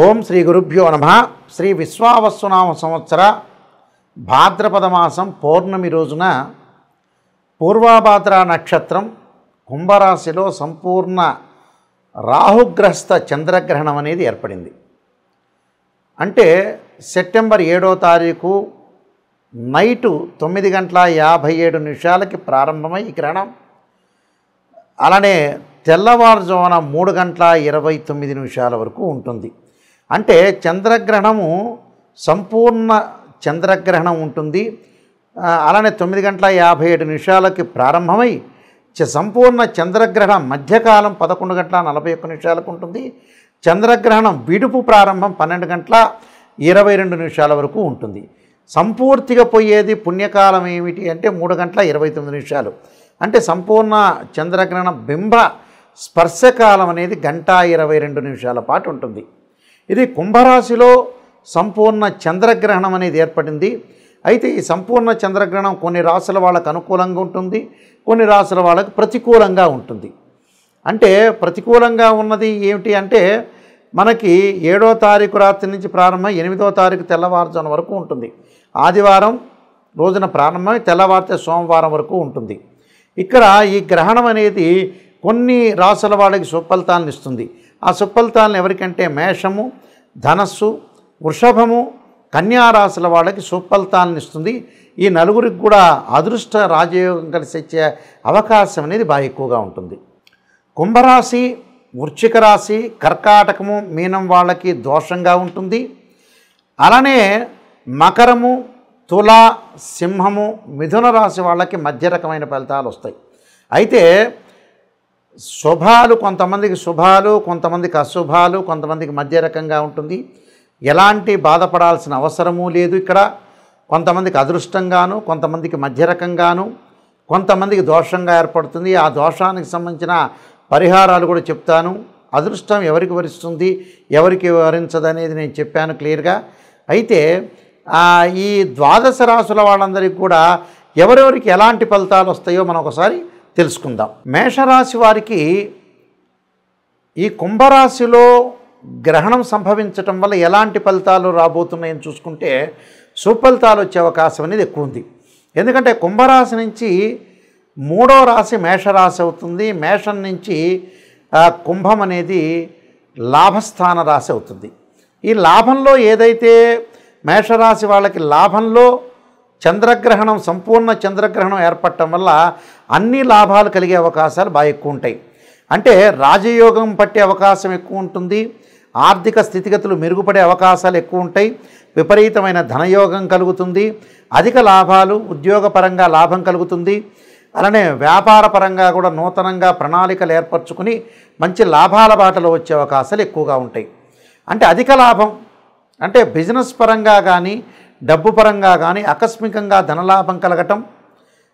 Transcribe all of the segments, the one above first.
ఓం శ్రీ గురుభ్యో నమః. శ్రీ విశ్వావసునామ సంవత్సర భాద్రపద మాసం పౌర్ణమి రోజున పూర్వభాద్ర నక్షత్రం కుంభరాశిలో సంపూర్ణ రాహుగ్రస్త చంద్రగ్రహణం అనేది ఏర్పడింది. అంటే సెప్టెంబర్ 7వ తారీఖు నైటు 9:57 ప్రారంభమై ఈ గ్రహణం అలానే తెల్లవారుజామున 3:29 వరకు ఉంటుంది. అంటే చంద్రగ్రహణము సంపూర్ణ చంద్రగ్రహణం ఉంటుంది. అలానే 9:57 ప్రారంభమై సంపూర్ణ చంద్రగ్రహణం మధ్యకాలం 11:41 ఉంటుంది. చంద్రగ్రహణం విడుపు ప్రారంభం 12:22 వరకు ఉంటుంది. సంపూర్తిగా పోయేది పుణ్యకాలం ఏమిటి అంటే 3:29. అంటే సంపూర్ణ చంద్రగ్రహణ బింబ స్పర్శకాలం అనేది 1:22 పాటు ఉంటుంది. ఇది కుంభరాశిలో సంపూర్ణ చంద్రగ్రహణం అనేది ఏర్పడింది. అయితే ఈ సంపూర్ణ చంద్రగ్రహణం కొన్ని రాశుల వాళ్ళకు అనుకూలంగా ఉంటుంది, కొన్ని రాశుల వాళ్ళకు ప్రతికూలంగా ఉంటుంది. అంటే ప్రతికూలంగా ఉన్నది ఏమిటి అంటే మనకి 7వ తారీఖు రాత్రి నుంచి ప్రారంభమై 8వ తారీఖు తెల్లవారుజామున వరకు ఉంటుంది. ఆదివారం రోజున ప్రారంభమై తెల్లవారితే సోమవారం వరకు ఉంటుంది. ఇక్కడ ఈ గ్రహణం అనేది కొన్ని రాశుల వాళ్ళకి సుఫలితాలను ఇస్తుంది. ఆ సుఫలితాలను ఎవరికంటే మేషము, ధనస్సు, వృషభము, కన్యా రాశుల వాళ్ళకి సుఫలితాలను ఇస్తుంది. ఈ నలుగురికి కూడా అదృష్ట రాజయోగం కలిసి వచ్చే అవకాశం అనేది బాగా ఎక్కువగా ఉంటుంది. కుంభరాశి, వృశ్చిక రాశి, కర్కాటకము, మీనం వాళ్ళకి దోషంగా ఉంటుంది. అలానే మకరము, తుల, సింహము, మిథున రాశి వాళ్ళకి మధ్య రకమైన ఫలితాలు వస్తాయి. అయితే శుభాలు కొంతమందికి శుభాలు, కొంతమందికి అశుభాలు, కొంతమందికి మధ్య రకంగా ఉంటుంది. ఎలాంటి బాధపడాల్సిన అవసరమూ లేదు. ఇక్కడ కొంతమందికి అదృష్టంగాను, కొంతమందికి మధ్య రకంగాను, కొంతమందికి దోషంగా ఏర్పడుతుంది. ఆ దోషానికి సంబంధించిన పరిహారాలు కూడా చెప్తాను. అదృష్టం ఎవరికి వరిస్తుంది, ఎవరికి వరించదు అనేది నేను చెప్పాను క్లియర్గా. అయితే ఈ ద్వాదశ రాశుల వాళ్ళందరికీ కూడా ఎవరెవరికి ఎలాంటి ఫలితాలు వస్తాయో మనం ఒకసారి తెలుసుకుందాం. మేషరాశి వారికి ఈ కుంభరాశిలో గ్రహణం సంభవించటం వల్ల ఎలాంటి ఫలితాలు రాబోతున్నాయని చూసుకుంటే సుఫలితాలు వచ్చే అవకాశం అనేది ఎక్కువ ఉంది. ఎందుకంటే కుంభరాశి నుంచి 3వ రాశి మేషరాశి అవుతుంది. మేషం నుంచి కుంభం అనేది లాభస్థాన రాశి అవుతుంది. ఈ లాభంలో ఏదైతే మేషరాశి వాళ్ళకి లాభంలో చంద్రగ్రహణం సంపూర్ణ చంద్రగ్రహణం ఏర్పడటం వల్ల అన్ని లాభాలు కలిగే అవకాశాలు బాగా ఎక్కువ ఉంటాయి. అంటే రాజయోగం పట్టే అవకాశం ఎక్కువ ఉంటుంది. ఆర్థిక స్థితిగతులు మెరుగుపడే అవకాశాలు ఎక్కువ ఉంటాయి. విపరీతమైన ధనయోగం కలుగుతుంది. అధిక లాభాలు, ఉద్యోగపరంగా లాభం కలుగుతుంది. అలానే వ్యాపార పరంగా కూడా నూతనంగా ప్రణాళికలు ఏర్పరచుకుని మంచి లాభాల బాటలో వచ్చే అవకాశాలు ఎక్కువగా ఉంటాయి. అంటే అధిక లాభం అంటే బిజినెస్ పరంగా కానీ డబ్బు పరంగా కానీ ఆకస్మికంగా ధనలాభం కలగటం,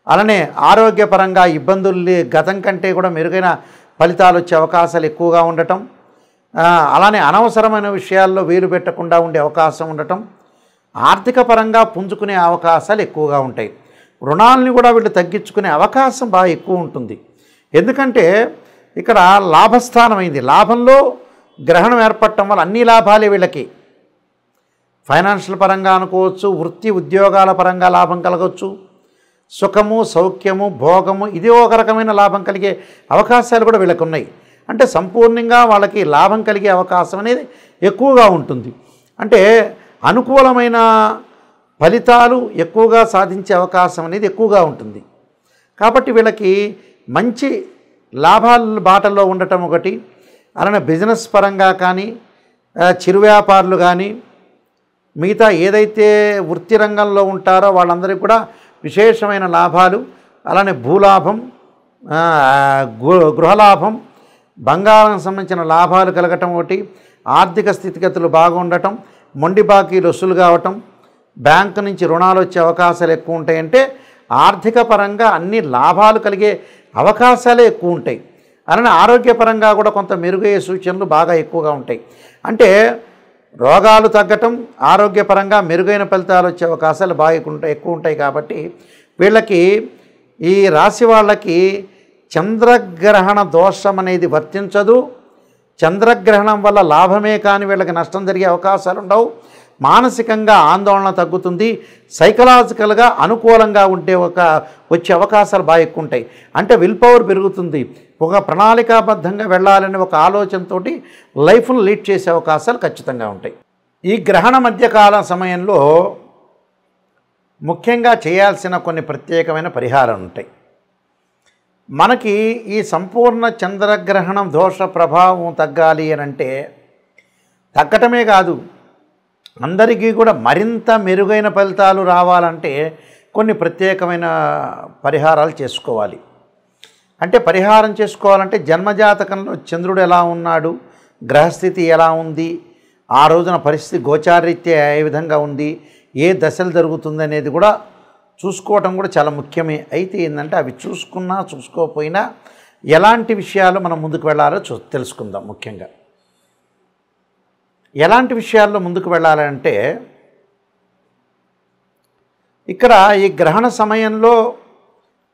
అలానే ఆరోగ్యపరంగా ఇబ్బందులు గతం కంటే కూడా మెరుగైన ఫలితాలు వచ్చే అవకాశాలు ఎక్కువగా ఉండటం, అలానే అనవసరమైన విషయాల్లో వేలు పెట్టకుండా ఉండే అవకాశం ఉండటం, ఆర్థిక పరంగా పుంజుకునే అవకాశాలు ఎక్కువగా ఉంటాయి. రుణాలని కూడా వీళ్ళు తగ్గించుకునే అవకాశం బాగా ఎక్కువ ఉంటుంది. ఎందుకంటే ఇక్కడ లాభస్థానమైంది. లాభంలో గ్రహణం ఏర్పడటం వల్ల అన్ని లాభాలే వీళ్ళకి. ఫైనాన్షియల్ పరంగా అనుకోవచ్చు, వృత్తి ఉద్యోగాల పరంగా లాభం కలగవచ్చు, సుఖము, సౌఖ్యము, భోగము, ఇది ఒక రకమైన లాభం కలిగే అవకాశాలు కూడా వీళ్ళకు ఉన్నాయి. అంటే సంపూర్ణంగా వాళ్ళకి లాభం కలిగే అవకాశం అనేది ఎక్కువగా ఉంటుంది. అంటే అనుకూలమైన ఫలితాలు ఎక్కువగా సాధించే అవకాశం అనేది ఎక్కువగా ఉంటుంది. కాబట్టి వీళ్ళకి మంచి లాభాల బాటల్లో ఉండటం ఒకటి. అలానే బిజినెస్ పరంగా కానీ, చిరు వ్యాపారులు కానీ, మిగతా ఏదైతే వృత్తి రంగంలో ఉంటారో వాళ్ళందరికీ కూడా విశేషమైన లాభాలు, అలానే భూలాభం, గృహలాభం, బంగారం సంబంధించిన లాభాలు కలగటం ఒకటి. ఆర్థిక స్థితిగతులు బాగుండటం, మొండి బాకీలు వసూలు కావటం, బ్యాంకు నుంచి రుణాలు వచ్చే అవకాశాలు ఎక్కువ ఉంటాయంటే ఆర్థిక పరంగా అన్ని లాభాలు కలిగే అవకాశాలే ఎక్కువ ఉంటాయి. అలానే ఆరోగ్యపరంగా కూడా కొంత మెరుగయ్యే సూచనలు బాగా ఎక్కువగా ఉంటాయి. అంటే రోగాలు తగ్గటం, ఆరోగ్యపరంగా మెరుగైన ఫలితాలు వచ్చే అవకాశాలు బాగా ఎక్కువ ఉంటాయి. కాబట్టి వీళ్ళకి ఈ రాశి వాళ్ళకి చంద్రగ్రహణ దోషం అనేది వర్తించదు. చంద్రగ్రహణం వల్ల లాభమే కానీ వీళ్ళకి నష్టం జరిగే అవకాశాలు ఉండవు. మానసికంగా ఆందోళన తగ్గుతుంది. సైకలాజికల్గా అనుకూలంగా వచ్చే అవకాశాలు బాగా ఎక్కువ ఉంటాయి. అంటే విల్ పవర్ పెరుగుతుంది. ఒక ప్రణాళికాబద్ధంగా వెళ్ళాలనే ఒక ఆలోచనతో లైఫ్ను లీడ్ చేసే అవకాశాలు ఖచ్చితంగా ఉంటాయి. ఈ గ్రహణ మధ్యకాల సమయంలో ముఖ్యంగా చేయాల్సిన కొన్ని ప్రత్యేకమైన పరిహారాలు ఉంటాయి. మనకి ఈ సంపూర్ణ చంద్రగ్రహణం దోష ప్రభావం తగ్గాలి అని అంటే తగ్గటమే కాదు, అందరికీ కూడా మరింత మెరుగైన ఫలితాలు రావాలంటే కొన్ని ప్రత్యేకమైన పరిహారాలు చేసుకోవాలి. అంటే పరిహారం చేసుకోవాలంటే జన్మజాతకంలో చంద్రుడు ఎలా ఉన్నాడు, గ్రహస్థితి ఎలా ఉంది, ఆ రోజున పరిస్థితి గోచారీత్యా ఏ విధంగా ఉంది, ఏ దశలు జరుగుతుంది అనేది కూడా చూసుకోవటం కూడా చాలా ముఖ్యమే. అయితే ఏంటంటే అవి చూసుకున్నా చూసుకోకపోయినా ఎలాంటి విషయాలు మనం ముందుకు వెళ్ళాలో తెలుసుకుందాం. ముఖ్యంగా ఎలాంటి విషయాల్లో ముందుకు వెళ్ళాలంటే ఇక్కడ ఈ గ్రహణ సమయంలో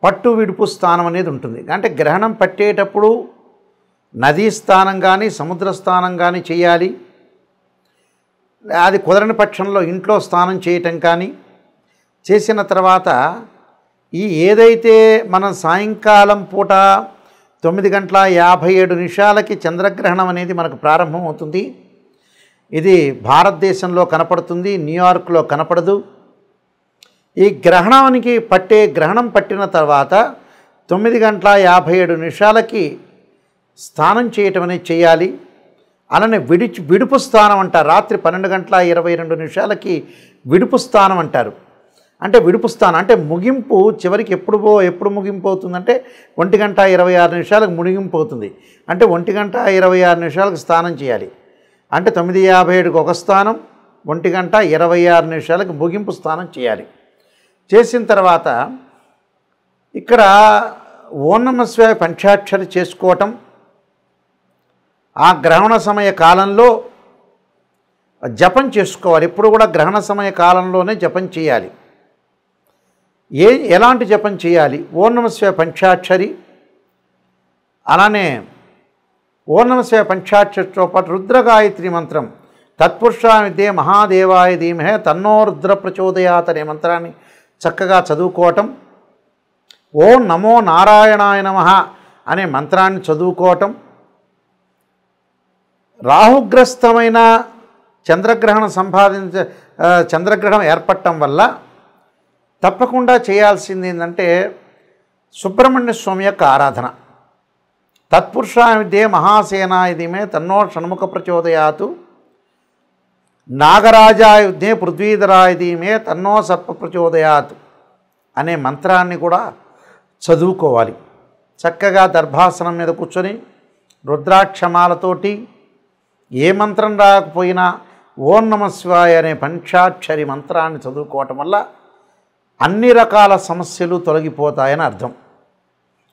పట్టు విడుపు స్థానం అనేది ఉంటుంది. అంటే గ్రహణం పట్టేటప్పుడు నదీ స్థానం కానీ సముద్ర స్థానం కానీ చేయాలి. అది కుదరని పక్షంలో ఇంట్లో స్నానం చేయటం కానీ చేసిన తర్వాత ఏదైతే మనం సాయంకాలం పూట 9:57 చంద్రగ్రహణం అనేది మనకు ప్రారంభం అవుతుంది. ఇది భారతదేశంలో కనపడుతుంది, న్యూయార్క్లో కనపడదు. ఈ గ్రహణం పట్టిన తర్వాత 9:57 స్నానం చేయటం అనేది చేయాలి. అలానే విడుపు స్థానం అంటారు. రాత్రి 12:22 విడుపు స్థానం అంటారు. అంటే విడుపు స్థానం అంటే ముగింపు చివరికి ఎప్పుడు ముగింపు అవుతుందంటే 1:26 ముగింపు అవుతుంది. అంటే 1:26 స్నానం చేయాలి. అంటే 9:57 ఒక స్థానం, 1:26 ముగింపు స్నానం చేయాలి. చేసిన తర్వాత ఇక్కడ ఓం నమః శివాయ పంచాక్షరి చేసుకోవటం, ఆ గ్రహణ సమయ కాలంలో జపం చేసుకోవాలి. ఎప్పుడు కూడా గ్రహణ సమయ కాలంలోనే జపం చేయాలి. ఎలాంటి జపం చేయాలి? ఓం నమః శివాయ పంచాక్షరి, అలానే ఓం నమః శివాయ పంచాక్షరితో పాటు రుద్రగాయత్రి మంత్రం, తత్పురుషాయ విద్యే మహాదేవాయ ధీమహే తన్నో రుద్ర ప్రచోదయాత్ అనే మంత్రాన్ని చక్కగా చదువుకోవటం, ఓం నమో నారాయణాయ నమః అనే మంత్రాన్ని చదువుకోవటం, రాహుగ్రస్తమైన చంద్రగ్రహణం ఏర్పడటం వల్ల తప్పకుండా చేయాల్సింది ఏంటంటే సుబ్రహ్మణ్య స్వామి యొక్క ఆరాధన. తత్పురుషాయ విద్యే మహాసేనాయ ధీమహే తన్నో షణ్ముఖ ప్రచోదయాత్, నాగరాజాయ విద్యే పృథ్వీధరాయ ధీమహే తన్నో సర్ప ప్రచోదయాత్ అనే మంత్రాన్ని కూడా చదువుకోవాలి. చక్కగా దర్భాసనం మీద కూర్చొని రుద్రాక్షమాలతోటి ఏ మంత్రం రాకపోయినా ఓం నమః శివాయ అనే పంచాక్షరి మంత్రాన్ని చదువుకోవటం వల్ల అన్ని రకాల సమస్యలు తొలగిపోతాయని అర్థం.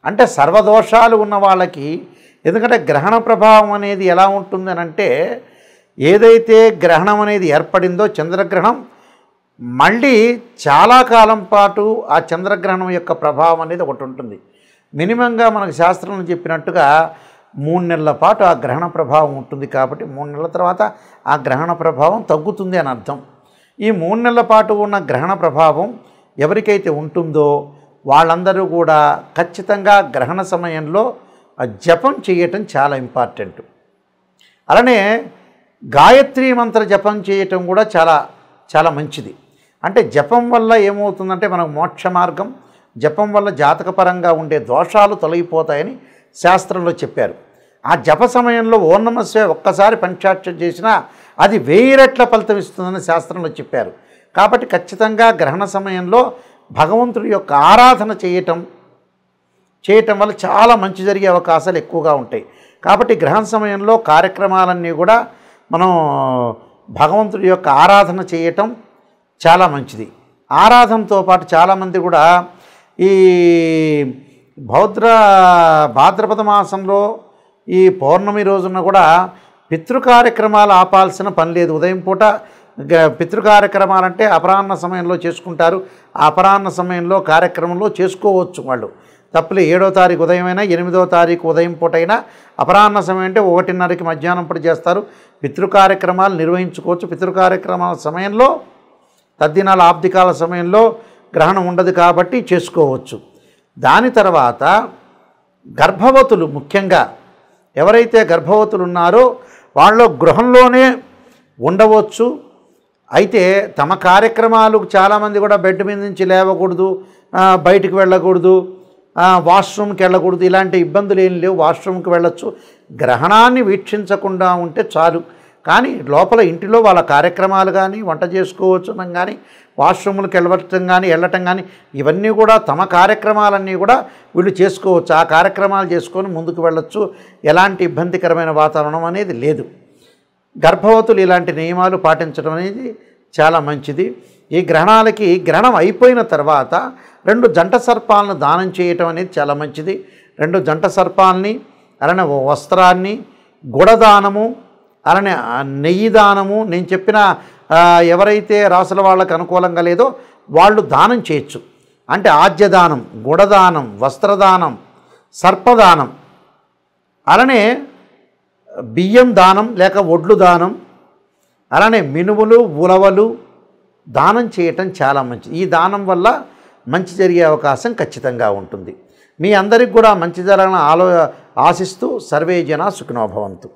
అంటే సర్వదోషాలు ఉన్న వాళ్ళకి, ఎందుకంటే గ్రహణ ప్రభావం అనేది ఎలా ఉంటుందని అంటే ఏదైతే గ్రహణం అనేది ఏర్పడిందో చంద్రగ్రహణం, మళ్ళీ చాలా కాలం పాటు ఆ చంద్రగ్రహణం యొక్క ప్రభావం అనేది ఒకటి ఉంటుంది. మినిమంగా మనకు శాస్త్రంలో చెప్పినట్టుగా 3 నెలల పాటు ఆ గ్రహణ ప్రభావం ఉంటుంది. కాబట్టి 3 నెలల తర్వాత ఆ గ్రహణ ప్రభావం తగ్గుతుంది అని అర్థం. ఈ 3 నెలల పాటు ఉన్న గ్రహణ ప్రభావం ఎవరికైతే ఉంటుందో వాళ్ళందరూ కూడా ఖచ్చితంగా గ్రహణ సమయంలో జపం చేయటం చాలా ఇంపార్టెంట్. అలానే గాయత్రి మంత్ర జపం చేయటం కూడా చాలా చాలా మంచిది. అంటే జపం వల్ల ఏమవుతుందంటే మనకు మోక్ష మార్గం, జపం వల్ల జాతకపరంగా ఉండే దోషాలు తొలగిపోతాయని శాస్త్రంలో చెప్పారు. ఆ జప సమయంలో ఓం నమః శివాయ ఒక్కసారి పంచాక్షరి చేసినా అది 1000 రెట్ల ఫలితం ఇస్తుందని శాస్త్రంలో చెప్పారు. కాబట్టి ఖచ్చితంగా గ్రహణ సమయంలో భగవంతుడి యొక్క ఆరాధన చేయటం వల్ల చాలా మంచి జరిగే అవకాశాలు ఎక్కువగా ఉంటాయి. కాబట్టి గ్రహణ సమయంలో కార్యక్రమాలన్నీ కూడా మనం భగవంతుడి యొక్క ఆరాధన చేయటం చాలా మంచిది. ఆరాధనతో పాటు చాలామంది కూడా ఈ భాద్రపద మాసంలో ఈ పౌర్ణమి రోజున కూడా పితృ కార్యక్రమాలు ఆపాల్సిన పని లేదు. ఉదయం పూట పితృ కార్యక్రమాలంటే అపరాహ్న సమయంలో చేసుకుంటారు. ఆ అపరాహ్న సమయంలో కార్యక్రమంలో చేసుకోవచ్చు వాళ్ళు. తప్పులే 7వ తారీఖు ఉదయమైనా 8వ తారీఖు ఉదయం పూటైనా అపరాహ్న సమయం అంటే 1:30కి మధ్యాహ్నం పూట చేస్తారు. పితృ కార్యక్రమాలు నిర్వహించుకోవచ్చు. పితృ కార్యక్రమాల సమయంలో తద్దినాల ఆబ్దికాల సమయంలో గ్రహణం ఉండదు కాబట్టి చేసుకోవచ్చు. దాని తర్వాత గర్భవతులు ముఖ్యంగా ఎవరైతే గర్భవతులు ఉన్నారో వాళ్ళు గృహంలోనే ఉండవచ్చు. అయితే తమ కార్యక్రమాలు చాలామంది కూడా బెడ్ మీద నుంచి లేవకూడదు, బయటికి వెళ్ళకూడదు, వాష్రూమ్కి వెళ్ళకూడదు, ఇలాంటి ఇబ్బందులు ఏం లేవు. వాష్రూమ్కి వెళ్ళొచ్చు. గ్రహణాన్ని వీక్షించకుండా ఉంటే చాలు. కానీ లోపల ఇంటిలో వాళ్ళ కార్యక్రమాలు కానీ వంట చేసుకోవచ్చు కానీ వాష్రూమ్లకు వెళ్ళటం కానీ ఇవన్నీ కూడా తమ కార్యక్రమాలన్నీ కూడా వీళ్ళు చేసుకోవచ్చు. ఆ కార్యక్రమాలు చేసుకొని ముందుకు వెళ్ళొచ్చు. ఎలాంటి ఇబ్బందికరమైన వాతావరణం అనేది లేదు. గర్భవతులు ఇలాంటి నియమాలు పాటించడం అనేది చాలా మంచిది. ఈ గ్రహణాలకి గ్రహణం అయిపోయిన తర్వాత 2 జంట సర్పాలను దానం చేయటం అనేది చాలా మంచిది. 2 జంట సర్పాలని అలానే వస్త్రాన్ని, గుడదానము, అలానే నెయ్యి దానము, నేను చెప్పిన ఎవరైతే రాసుల వాళ్ళకు అనుకూలంగా లేదో వాళ్ళు దానం చేయొచ్చు. అంటే ఆజ్యదానం, గుడదానం, వస్త్రదానం, సర్పదానం, అలానే బియ్యం దానం లేక ఒడ్లు దానం, అలానే మినుములు, ఉలవలు దానం చేయటం చాలా మంచిది. ఈ దానం వల్ల మంచి జరిగే అవకాశం ఖచ్చితంగా ఉంటుంది. మీ అందరికి కూడా మంచి జరగాలని ఆశిస్తూ సర్వే జనా సుఖినో భవంతు.